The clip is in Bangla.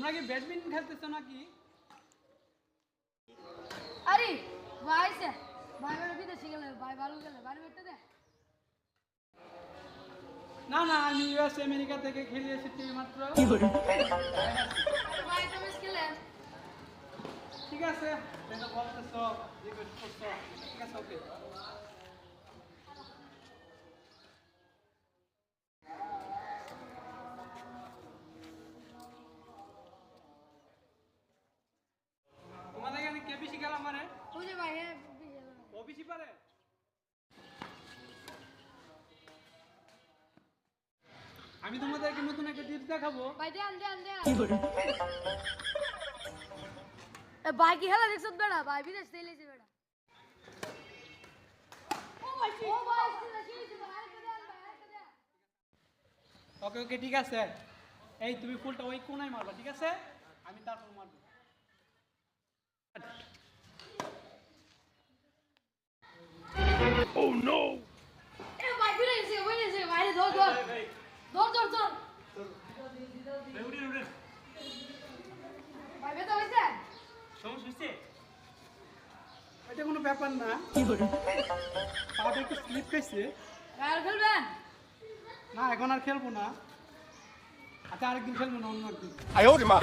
তোমরা কি ব্যাডমিন্টন খেলতেছো নাকি? আরে ভাই স্যার ভাই বড় বিদেশে গেলে ভাই ভালো গেলে ভাই বেটে দে। না না, আমি ইউএস আমেরিকা থেকে খেলে এসেছি মাত্র। ভাই তুমি খেলেন? ঠিক আছে, এটা বলতেছো, রিকোয়েস্ট করছো, ঠিক আছে, ওকে। তোমাদের এখানে কে বেশি খেলা মারে? ওই যে ভাই হ্যাঁ ও বেশি পারে? আমি তোমাদেরকে নতুন একটা টিপস দেখাবো। ভাই দেন দেন দেন এ ভাই কি হেলা দেখছ বেড়া ভাই বিদেশ থেকে এসে বেড়া ও ভাই শিখেছি ভাই দেন ভাই দেন। ওকে ওকে, ঠিক আছে। এই তুমি ফুলটা ওই কোনায় মারবা, ঠিক আছে? আমি তারপর মারবো। Oh no! এ ভাই বিদেশে ভাই ধর ধর ধর ধর ধর ভাই বেটা হইছে সমস্যা হচ্ছে? এটা কোনো ব্যাপার না। পাটা একটু স্লিপ খাইছে। আর খেলবেন? না, এখন আর খেলবো না। আচ্ছা, আরেকদিন খেলবো না, অন্য একদিন। I owed him up.